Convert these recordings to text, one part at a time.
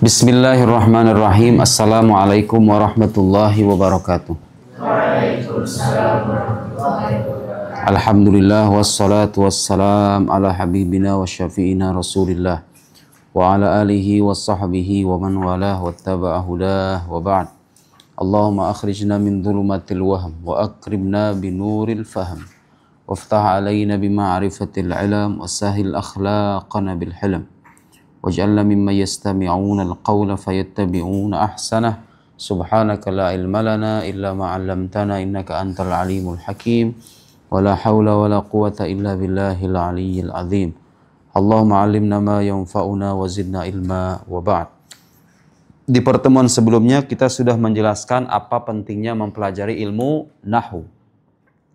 Bismillahirrahmanirrahim. Assalamualaikum warahmatullahi wabarakatuh. Alhamdulillah wassalatu wassalam ala habibina wa syafi'ina rasulillah wa ala alihi wa sahbihi wa man walah wa taba'a hudah wa ba'd. Allahumma akhrijna min dhulumatil wahm wa akrimna binuril fahm waftah alayna bima'rifatil ilam wa sahil akhlaqana bil hilm waj'alna mimman yastami'una al-qawla fayattabi'una ahsanah. Subhanaka la ilma lana illa ma 'allamtana innaka antal alimul hakim. Wala haula wala quwata illa billahil aliyyil azim. Allahumma 'allimna ma yanfa'una wa zidna ilma wa ba'd. Di pertemuan sebelumnya kita sudah menjelaskan apa pentingnya mempelajari ilmu nahwu.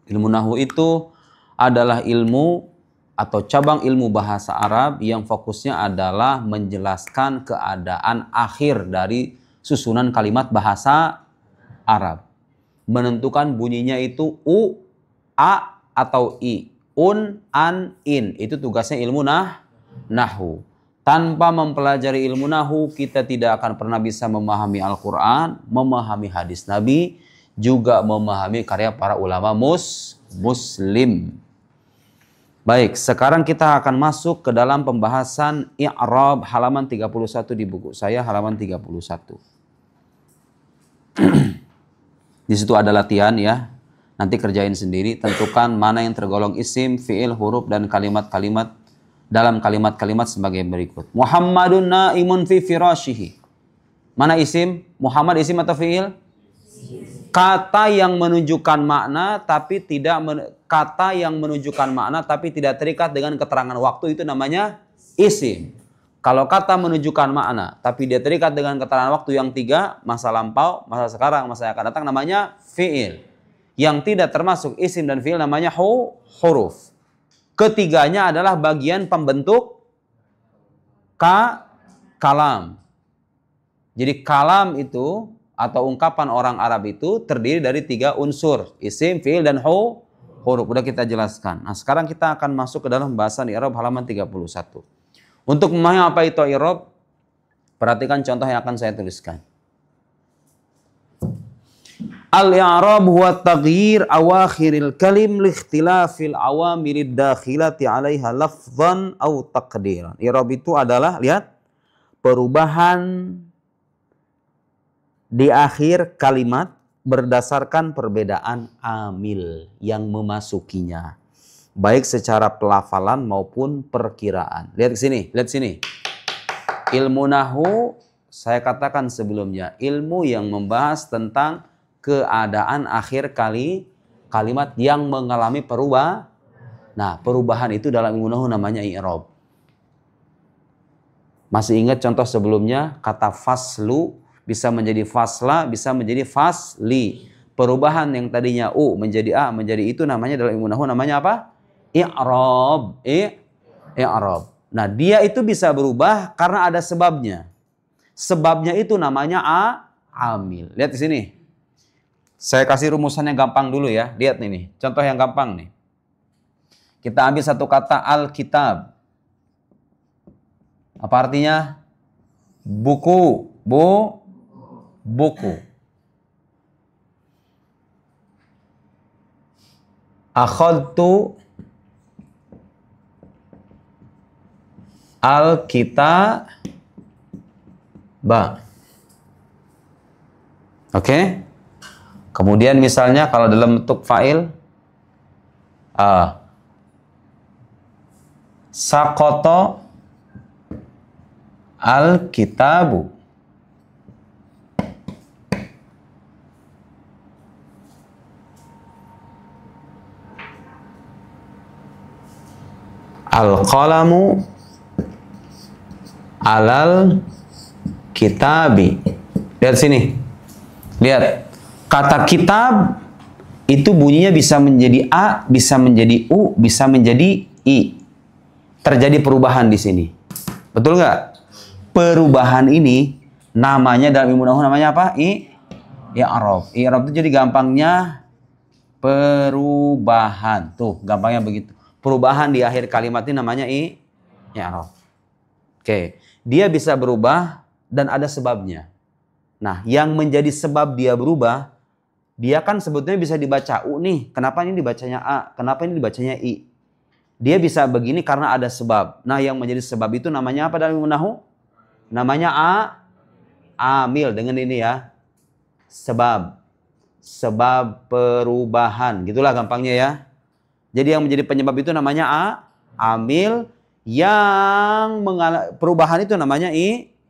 Ilmu nahwu itu adalah ilmu atau cabang ilmu bahasa Arab yang fokusnya adalah menjelaskan keadaan akhir dari susunan kalimat bahasa Arab. Menentukan bunyinya itu u, a, atau i. Un, an, in. Itu tugasnya ilmu nahwu. Tanpa mempelajari ilmu nahwu, kita tidak akan pernah bisa memahami Al-Quran, memahami hadis Nabi, juga memahami karya para ulama muslim. Baik, sekarang kita akan masuk ke dalam pembahasan i'rab halaman 31 di buku saya, halaman 31. Di situ ada latihan ya. Nanti kerjain sendiri, tentukan mana yang tergolong isim, fi'il, huruf dan kalimat-kalimat dalam kalimat-kalimat sebagai berikut. Muhammadun na'imun fi firashihi. Mana isim? Muhammad isim atau fi'il? Kata yang menunjukkan makna tapi tidak terikat dengan keterangan waktu itu namanya isim. Kalau kata menunjukkan makna tapi dia terikat dengan keterangan waktu yang tiga, masa lampau, masa sekarang, masa yang akan datang, namanya fi'il. Yang tidak termasuk isim dan fi'il namanya huruf. Ketiganya adalah bagian pembentuk kalam. Jadi kalam itu atau ungkapan orang Arab itu terdiri dari tiga unsur, isim, fi'il, dan huruf. Udah kita jelaskan. Nah, sekarang kita akan masuk ke dalam pembahasan i'rab halaman 31. Untuk memahami apa itu i'rab, perhatikan contoh yang akan saya tuliskan. Al-i'rab huwa taghyir awakhiril kalim li ikhtilafil awamilid dakhilati 'alaiha lafdhan aw taqdiran. I'rab itu adalah, lihat, perubahan di akhir kalimat berdasarkan perbedaan amil yang memasukinya, baik secara pelafalan maupun perkiraan. Lihat sini. Ilmu nahwu, saya katakan sebelumnya, ilmu yang membahas tentang keadaan akhir kalimat yang mengalami perubahan. Nah, perubahan itu dalam ilmu nahwu namanya i'rab. Masih ingat contoh sebelumnya, kata faslu bisa menjadi fasla, bisa menjadi fasli. Perubahan yang tadinya u menjadi a, menjadi itu namanya dalam ilmu nahwu namanya apa? I'rab. I'rab. Nah, dia itu bisa berubah karena ada sebabnya. Sebabnya itu namanya amil. Lihat di sini. Saya kasih rumusannya gampang dulu ya. Lihat nih. Contoh yang gampang nih. Kita ambil satu kata Alkitab. Apa artinya? Buku. Buku. Akhadtu al-kitaba. Oke? Kemudian misalnya kalau dalam bentuk fa'il, saqata al-kitabu. Al-qalamu alal kitabi. Lihat sini. Lihat. Kata kitab itu bunyinya bisa menjadi a, bisa menjadi u, bisa menjadi i. Terjadi perubahan di sini. Betul nggak? Perubahan ini namanya dalam ilmu nahwu namanya apa? I'rab. I'rab itu jadi gampangnya perubahan. Tuh, gampangnya begitu. Perubahan di akhir kalimat ini namanya i'rab. Oke, dia bisa berubah dan ada sebabnya. Nah, yang menjadi sebab dia berubah, dia kan sebetulnya bisa dibaca U nih. Kenapa ini dibacanya A? Kenapa ini dibacanya I? Dia bisa begini karena ada sebab. Nah, yang menjadi sebab itu namanya apa dalam ilmu nahwu? Namanya amil. Dengan ini ya. Sebab. Sebab perubahan. Gitulah gampangnya ya. Jadi yang menjadi penyebab itu namanya amil. Yang perubahan itu namanya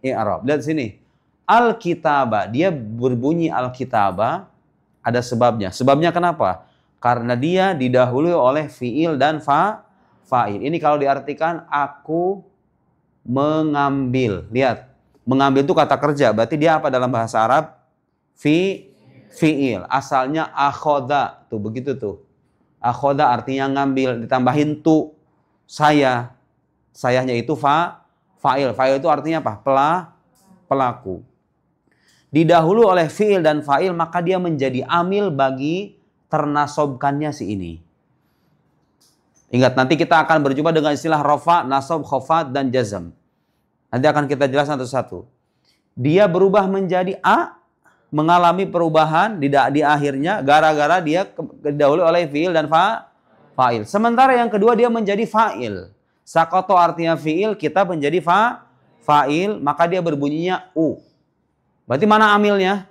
i'rab. Lihat sini. Al-kitabah. Dia berbunyi al-kitabah. Ada sebabnya. Sebabnya kenapa? Karena dia didahului oleh fi'il dan fa'il. Ini kalau diartikan aku mengambil. Lihat. Mengambil itu kata kerja. Berarti dia apa dalam bahasa Arab? Fi'il. Asalnya akhoda. Tuh begitu tuh. Akhoda artinya ngambil. Ditambahin tu. Saya. Sayahnya itu fa'il. Fa'il itu artinya apa? Pelaku. Didahului oleh fi'il dan fa'il, maka dia menjadi amil bagi ternasobkannya si ini. Ingat, nanti kita akan berjumpa dengan istilah rofa, nasob, khofat, dan jazm. Nanti akan kita jelaskan satu-satu. Dia berubah menjadi A, mengalami perubahan di akhirnya, gara-gara dia didahului oleh fi'il dan fa'il. Sementara yang kedua dia menjadi fa'il. Sakoto artinya fi'il, kita menjadi fa'il, maka dia berbunyinya U. Berarti mana amilnya?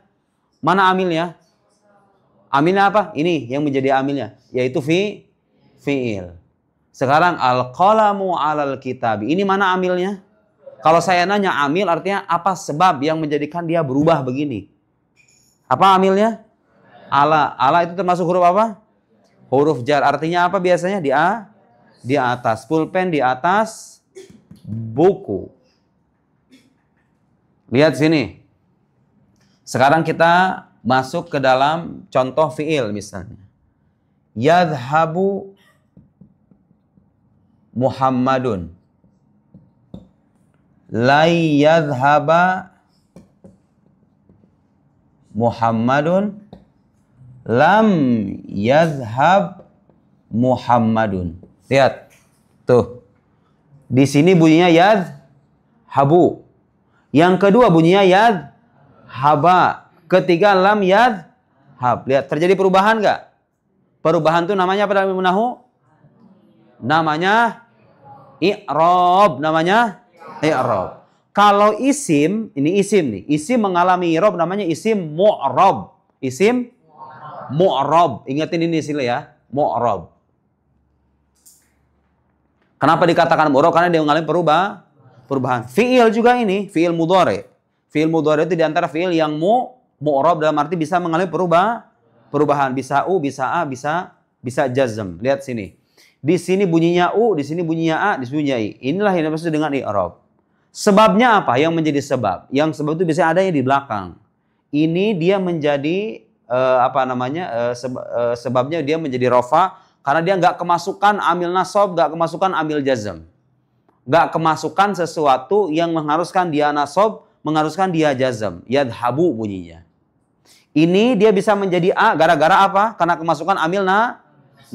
Mana amilnya? Amilnya apa? Ini yang menjadi amilnya, yaitu fi'il. Sekarang al-qalamu 'alal kitab. Ini mana amilnya? Kalau saya nanya amil artinya apa sebab yang menjadikan dia berubah begini? Apa amilnya? Ala. Ala itu termasuk huruf apa? Huruf jar. Artinya apa biasanya? Di atas. Pulpen di atas buku. Lihat sini. Sekarang kita masuk ke dalam contoh fi'il misalnya. Yadhabu Muhammadun. La yadhaba Muhammadun. Lam yadhhab Muhammadun. Lihat. Tuh. Di sini bunyinya yadhabu. Yang kedua bunyinya yadhhaba. Ketiga lam yadhhab. Lihat, terjadi perubahan enggak? Perubahan itu namanya apa dalam ilmu nahwu? Namanya i'rab. Namanya i'rab. Kalau isim, ini isim nih. Isim mengalami i'rab namanya isim mu'rab. Isim mu'rab. Ingatin ini istilah ya. Mu'rab. Kenapa dikatakan mu'rab? Karena dia mengalami perubahan. Fi'il juga ini. Fi'il mudhari. Fi'il mudhari itu diantara fi'il yang mu'rab dalam arti bisa mengalami perubahan. Bisa u, bisa a, bisa jazm. Lihat sini. Di sini bunyinya u, di sini bunyinya a, di sini bunyinya i. Inilah yang dimaksud dengan i'rab. Sebabnya apa? Yang menjadi sebab. Yang sebab itu biasanya adanya di belakang. Ini dia menjadi sebabnya dia menjadi rofa karena dia nggak kemasukan amil nasab, nggak kemasukan amil jazm. Nggak kemasukan sesuatu yang mengharuskan dia nasab, mengharuskan dia jazm. Yadhabu bunyinya. Ini dia bisa menjadi a gara-gara apa? Karena kemasukan amil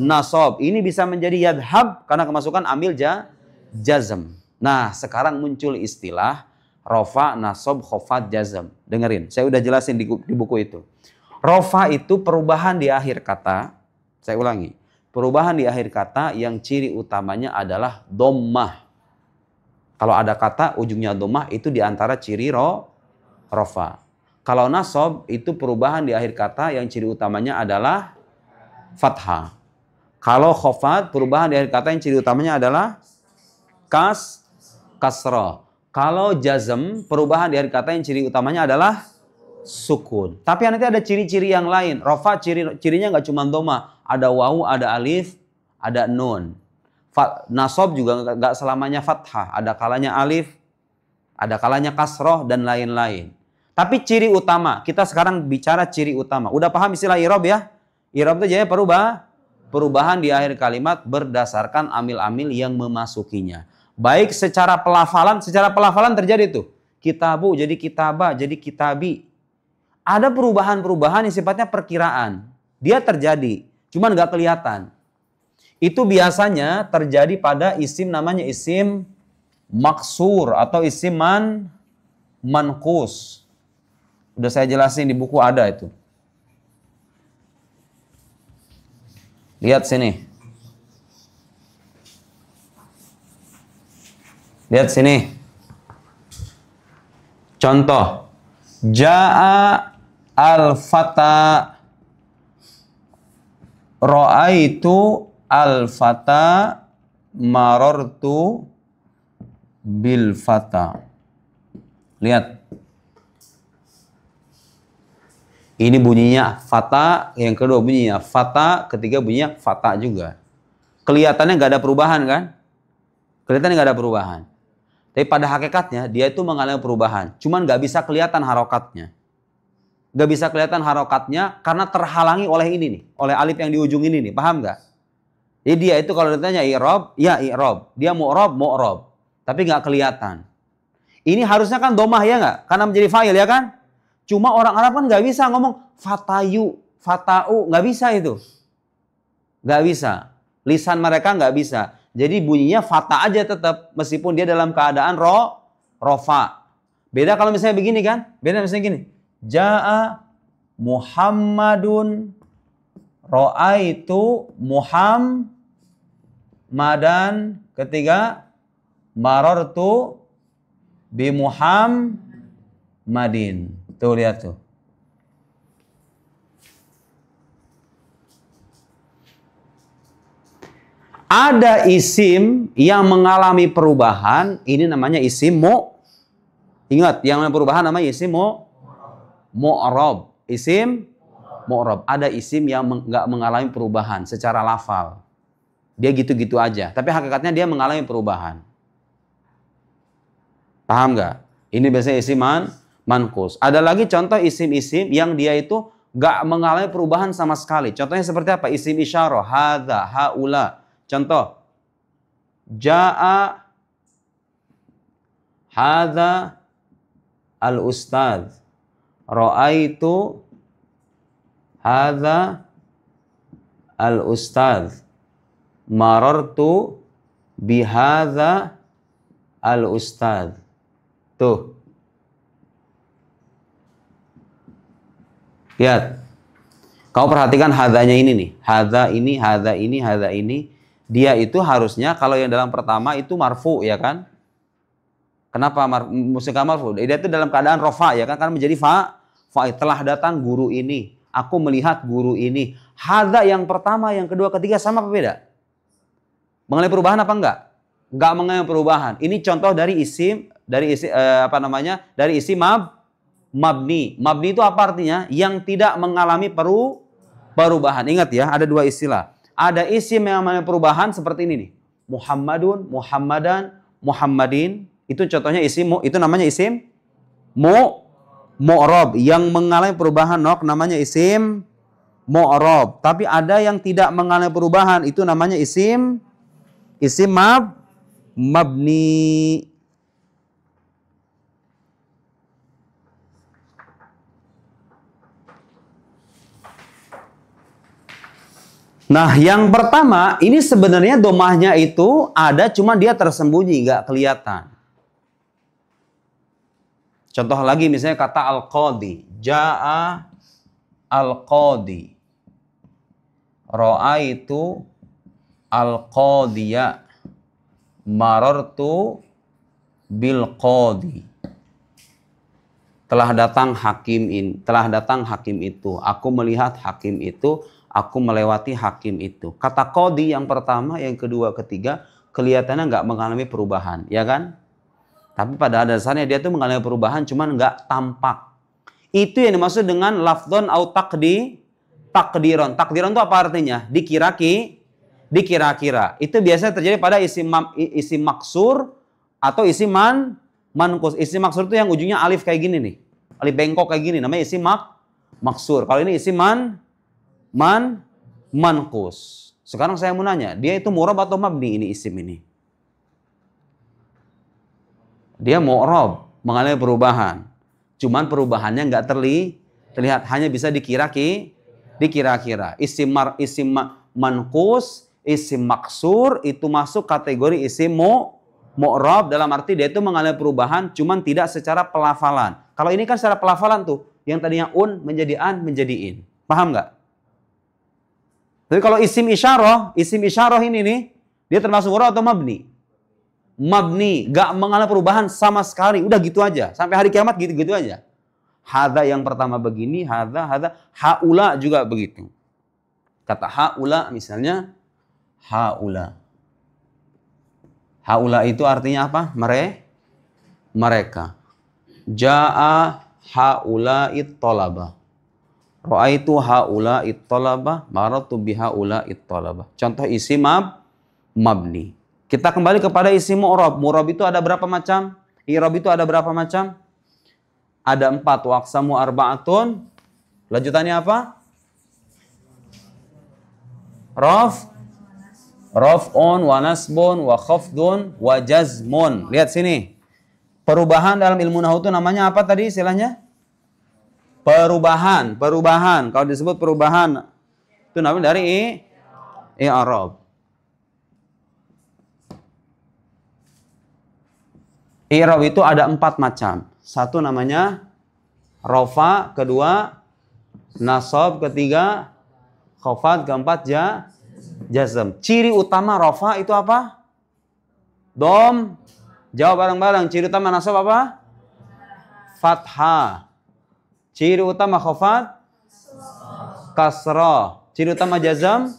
nasab. Ini bisa menjadi yadhab karena kemasukan amil jazm. Nah, sekarang muncul istilah rofa, nasab, khofat, jazm. Dengerin, saya udah jelasin di buku itu. Rofa itu perubahan di akhir kata. Saya ulangi. Perubahan di akhir kata yang ciri utamanya adalah dhammah. Kalau ada kata ujungnya dhammah itu diantara ciri rofa. Kalau nasab itu perubahan di akhir kata yang ciri utamanya adalah fathah. Kalau khofat perubahan di akhir kata yang ciri utamanya adalah kasrah. Kalau jazm perubahan di akhir kata yang ciri utamanya adalah sukun. Tapi nanti ada ciri-ciri yang lain. Rofa cirinya nggak cuma dhammah, ada wawu, ada alif, ada nun. Nasab juga nggak selamanya fathah, ada kalanya alif, ada kalanya kasroh dan lain-lain. Tapi ciri utama, kita sekarang bicara ciri utama. Udah paham istilah i'rab ya? I'rab itu jadi perubahan di akhir kalimat berdasarkan amil-amil yang memasukinya. Baik secara pelafalan terjadi tuh. Kitabu jadi kitabah, jadi kitabi. Ada perubahan-perubahan yang sifatnya perkiraan. Dia terjadi, cuman nggak kelihatan. Itu biasanya terjadi pada isim namanya isim maksur atau isim manqus. Udah saya jelasin di buku ada itu. Lihat sini. Lihat sini. Contoh. Ja'a al-fata. Ra'aitu al-fata. Marartu bil fata. Lihat. Ini bunyinya fata, yang kedua bunyinya fata, ketiga bunyinya fata juga. Kelihatannya nggak ada perubahan kan? Kelihatannya nggak ada perubahan. Tapi pada hakikatnya dia itu mengalami perubahan. Cuman nggak bisa kelihatan harokatnya. Nggak bisa kelihatan harokatnya karena terhalangi oleh ini nih, oleh alif yang di ujung ini nih. Paham nggak? Jadi dia itu kalau ditanya i'rab, ya i'rab. Dia mu'rab, mu'rab. Tapi nggak kelihatan. Ini harusnya kan domah ya nggak? Karena menjadi fa'il ya kan? Cuma orang Arab kan nggak bisa ngomong fatayu, fatau, nggak bisa itu. Nggak bisa. Lisan mereka nggak bisa. Jadi bunyinya fata aja tetap. Meskipun dia dalam keadaan rofa. Beda kalau misalnya begini kan? Beda misalnya gini. Ja'a Muhammadun Ra'aitu Muhammadan. Ketiga. Marartu bi Muhammadin. Tuh lihat tuh. Ada isim yang mengalami perubahan, ini namanya isim Ingat, yang namanya perubahan namanya isim mu'rab. Isim mu'rab. Ada isim yang nggak mengalami perubahan secara lafal. Dia gitu-gitu aja, tapi hakikatnya dia mengalami perubahan. Paham nggak? Ini biasanya isim manqus. Ada lagi contoh isim-isim yang dia itu gak mengalami perubahan sama sekali. Contohnya seperti apa? Isim isyarah, hadza, haula. Contoh, ja'a hadza al-ustadz. Ra'aitu hadza al-ustadz. Marartu bihadza al-ustadz. Tuh. Lihat. Kau perhatikan hadanya ini nih. Hadza ini, hadza ini, hadza ini. Dia itu harusnya kalau yang dalam pertama itu marfu ya kan? Kenapa musika marfu? Dia itu dalam keadaan rofa ya kan? Karena menjadi fa'il. Telah datang guru ini. Aku melihat guru ini. Hadza yang pertama, yang kedua, ketiga sama apa beda? Mengalami perubahan apa enggak? Enggak mengalami perubahan. Ini contoh dari isim dari isim mabni. Mabni itu apa artinya? Yang tidak mengalami perubahan. Ingat ya, ada dua istilah. Ada isim yang mengalami perubahan seperti ini nih. Muhammadun, Muhammadan, Muhammadin. Itu contohnya isim, itu namanya isim mu'rab. Yang mengalami perubahan namanya isim mu'rab. Tapi ada yang tidak mengalami perubahan, itu namanya isim mabni. Nah, yang pertama, ini sebenarnya domahnya itu ada, cuma dia tersembunyi, nggak kelihatan. Contoh lagi, misalnya kata al-qadi. Ja'a al-qadi. Ra'aitu al-qadiya. Marartu bil qadi. Telah datang hakim itu. Aku melihat hakim itu. Aku melewati hakim itu. Kata qadi yang pertama, yang kedua, ketiga, kelihatannya nggak mengalami perubahan, ya kan? Tapi pada dasarnya dia tuh mengalami perubahan, cuman nggak tampak. Itu yang dimaksud dengan lafdhon au takdiron. Takdiron itu apa artinya? Dikira-kira. Itu biasanya terjadi pada isim maksur atau isim manqus. Isim maksur itu yang ujungnya alif kayak gini nih. Alif bengkok kayak gini, namanya isim maksur. Kalau ini isim manqus. Sekarang saya mau nanya, dia itu mu'rab atau mabni ini isim ini? Dia mu'rab, mengalami perubahan. Cuman perubahannya nggak terlihat, hanya bisa dikira-kira. Isim manqus, isim maksur itu masuk kategori isim Mu'rab dalam arti dia itu mengalami perubahan, cuman tidak secara pelafalan. Kalau ini kan secara pelafalan tuh, yang tadinya un menjadi an menjadi in. Paham nggak? Tapi kalau isim isyarah ini nih, dia termasuk mu'rab atau mabni? Mabni, nggak mengalami perubahan sama sekali. Udah gitu aja, sampai hari kiamat gitu-gitu aja. Hadza yang pertama begini, hadza, haula juga begitu. Kata haula misalnya, haula. Haula itu artinya apa? Mereka. Ja'a haula'it talabah. Ra'aitu haula'it talabah, maratu bihaula'it talabah. Contoh isim mabni. Kita kembali kepada isim mu'rab. Mu'rab itu ada berapa macam? I'rab itu ada berapa macam? Ada 4. Waqsamu arba'atun. Lanjutannya apa? Raf'un wa nasbun wa khafdun wa jazmun. Lihat sini. Perubahan dalam ilmu nahwu itu namanya apa tadi istilahnya? Perubahan. Kalau disebut perubahan itu namanya dari i'rab. I'rab itu ada 4 macam. Satu namanya rafa, kedua nasab, ketiga khafad, keempat jazm. Ciri utama rafa itu apa? Dom. Jawab bareng-bareng. Ciri utama nasab apa? Fathah. Ciri utama khafad? Kasrah. Ciri utama jazm?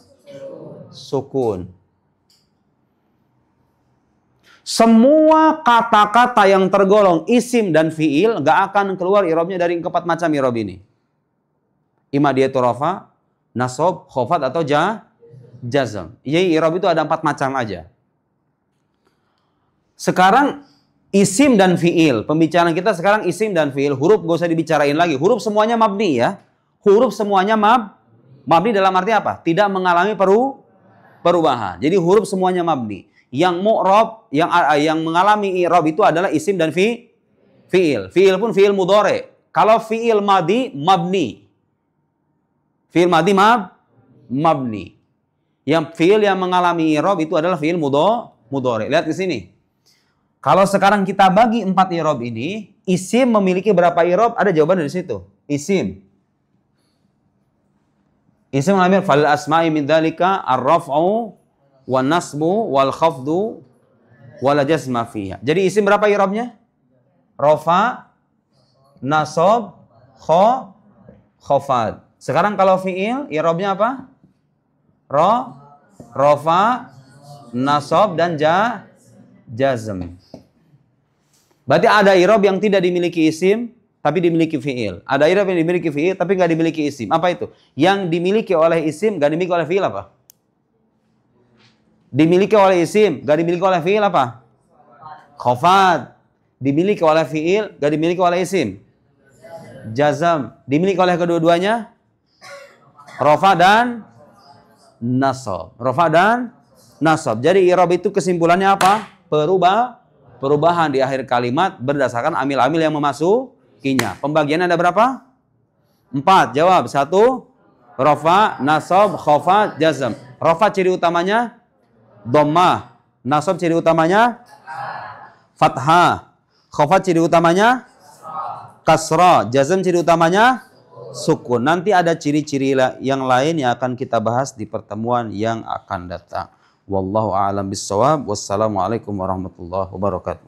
Sukun. Semua kata-kata yang tergolong isim dan fiil gak akan keluar i'rabnya dari 4 macam i'rab ini. Ima dia itu rafa, nasab, khafad atau jazm. Jadi i'rab itu ada 4 macam aja. Sekarang isim dan fiil. Pembicaraan kita sekarang isim dan fiil. Huruf gak usah dibicarain lagi. Huruf semuanya mabni ya. Huruf semuanya mabni dalam arti apa? Tidak mengalami perubahan. Jadi huruf semuanya mabni. Yang mu'rab, yang mengalami i'rab itu adalah isim dan fiil. Fiil pun fiil mudhari. Kalau fiil madi, mabni. Fiil madi mabni. Yang fiil yang mengalami i'rab itu adalah fiil mudhari. Lihat di sini. Kalau sekarang kita bagi 4 i'rab ini, isim memiliki berapa i'rab? Ada jawaban dari situ. Isim mengambil fal asma'i min dzalika ar-raf'u wan nasbu wal khafdu wal jazma fiha. Jadi isim berapa i'rabnya? Rafa, nasab, khafad. Sekarang kalau fiil i'rabnya apa? Rafa, nasab dan jazm. Berarti ada i'rab yang tidak dimiliki isim tapi dimiliki fiil. Ada i'rab yang dimiliki fiil tapi nggak dimiliki isim. Apa itu? Yang dimiliki oleh isim nggak dimiliki oleh fiil apa? Dimiliki oleh isim, gak dimiliki oleh fiil apa? Khafad. Dimiliki oleh fiil, gak dimiliki oleh isim. Jazm. Dimiliki oleh kedua-duanya? Rafa dan nasab. Jadi i'rab itu kesimpulannya apa? Perubahan di akhir kalimat berdasarkan amil-amil yang memasukinya. Pembagiannya ada berapa? 4. Jawab. 1. Rafa, nasab, khafad, jazm. Rafa ciri utamanya dhammah, nasab ciri utamanya fathah, khafad ciri utamanya kasrah, jazm ciri utamanya sukun. Nanti ada ciri-ciri yang lain yang akan kita bahas di pertemuan yang akan datang. Wallahu a'lam bissawab. Wassalamualaikum warahmatullahi wabarakatuh.